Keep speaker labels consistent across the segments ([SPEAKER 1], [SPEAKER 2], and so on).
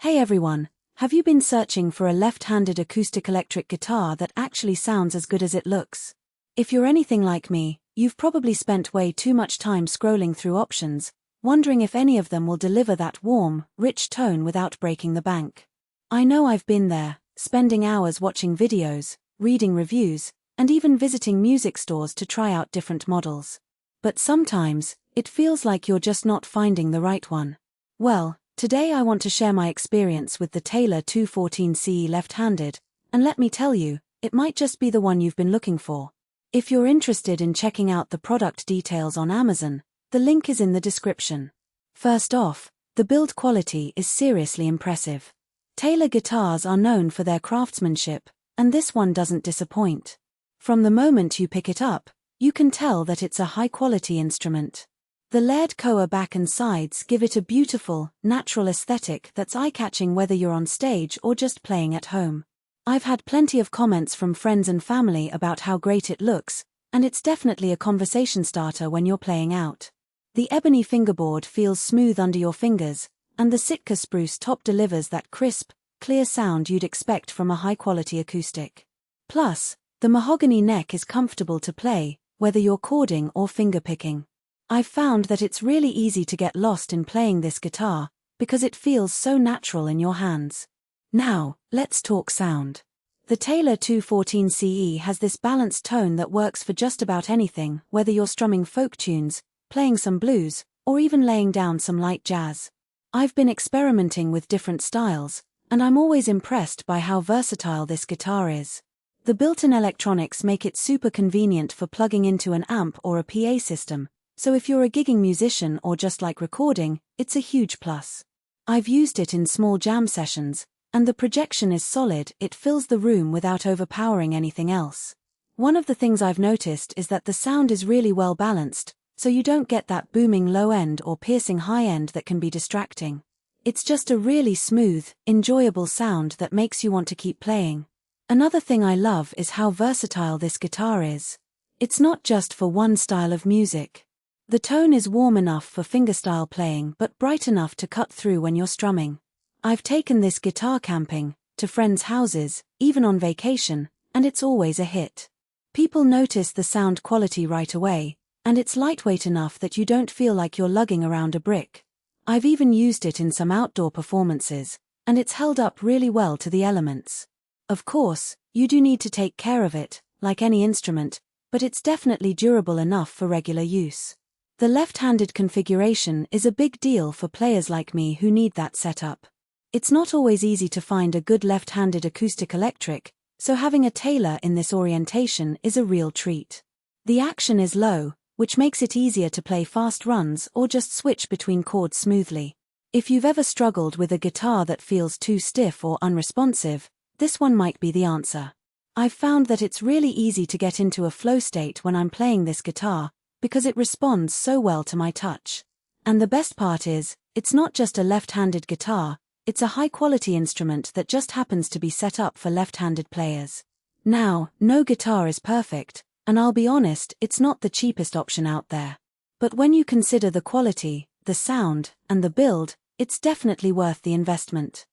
[SPEAKER 1] Hey everyone, have you been searching for a left-handed acoustic-electric guitar that actually sounds as good as it looks? If you're anything like me, you've probably spent way too much time scrolling through options, wondering if any of them will deliver that warm, rich tone without breaking the bank. I know I've been there, spending hours watching videos, reading reviews, and even visiting music stores to try out different models. But sometimes, it feels like you're just not finding the right one. Well, today I want to share my experience with the Taylor 214 CE left-handed, and let me tell you, it might just be the one you've been looking for. If you're interested in checking out the product details on Amazon, the link is in the description. First off, the build quality is seriously impressive. Taylor guitars are known for their craftsmanship, and this one doesn't disappoint. From the moment you pick it up, you can tell that it's a high-quality instrument. The layered koa back and sides give it a beautiful, natural aesthetic that's eye-catching whether you're on stage or just playing at home. I've had plenty of comments from friends and family about how great it looks, and it's definitely a conversation starter when you're playing out. The ebony fingerboard feels smooth under your fingers, and the Sitka Spruce top delivers that crisp, clear sound you'd expect from a high-quality acoustic. Plus, the mahogany neck is comfortable to play, whether you're chording or fingerpicking. I've found that it's really easy to get lost in playing this guitar, because it feels so natural in your hands. Now, let's talk sound. The Taylor 214 CE has this balanced tone that works for just about anything, whether you're strumming folk tunes, playing some blues, or even laying down some light jazz. I've been experimenting with different styles, and I'm always impressed by how versatile this guitar is. The built-in electronics make it super convenient for plugging into an amp or a PA system, so if you're a gigging musician or just like recording, it's a huge plus. I've used it in small jam sessions, and the projection is solid, it fills the room without overpowering anything else. One of the things I've noticed is that the sound is really well balanced, so you don't get that booming low end or piercing high end that can be distracting. It's just a really smooth, enjoyable sound that makes you want to keep playing. Another thing I love is how versatile this guitar is. It's not just for one style of music. The tone is warm enough for fingerstyle playing but bright enough to cut through when you're strumming. I've taken this guitar camping, to friends' houses, even on vacation, and it's always a hit. People notice the sound quality right away, and it's lightweight enough that you don't feel like you're lugging around a brick. I've even used it in some outdoor performances, and it's held up really well to the elements. Of course, you do need to take care of it, like any instrument, but it's definitely durable enough for regular use. The left-handed configuration is a big deal for players like me who need that setup. It's not always easy to find a good left-handed acoustic-electric, so having a Taylor in this orientation is a real treat. The action is low, which makes it easier to play fast runs or just switch between chords smoothly. If you've ever struggled with a guitar that feels too stiff or unresponsive, this one might be the answer. I've found that it's really easy to get into a flow state when I'm playing this guitar, because it responds so well to my touch. And the best part is, it's not just a left-handed guitar, it's a high-quality instrument that just happens to be set up for left-handed players. Now, no guitar is perfect, and I'll be honest, it's not the cheapest option out there. But when you consider the quality, the sound, and the build, it's definitely worth the investment.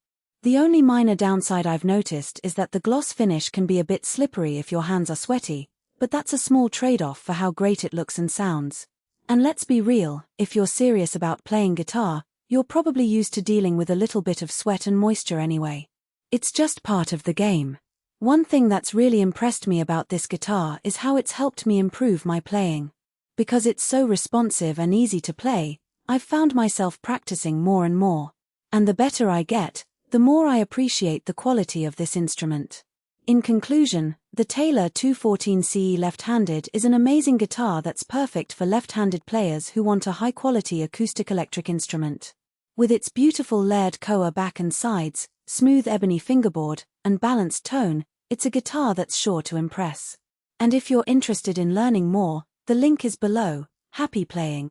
[SPEAKER 1] The only minor downside I've noticed is that the gloss finish can be a bit slippery if your hands are sweaty, but that's a small trade-off for how great it looks and sounds. And let's be real, if you're serious about playing guitar, you're probably used to dealing with a little bit of sweat and moisture anyway. It's just part of the game. One thing that's really impressed me about this guitar is how it's helped me improve my playing. Because it's so responsive and easy to play, I've found myself practicing more and more. And the better I get, the more I appreciate the quality of this instrument. In conclusion, the Taylor 214 CE left-handed is an amazing guitar that's perfect for left-handed players who want a high-quality acoustic-electric instrument. With its beautiful layered koa back and sides, smooth ebony fingerboard, and balanced tone, it's a guitar that's sure to impress. And if you're interested in learning more, the link is below. Happy playing!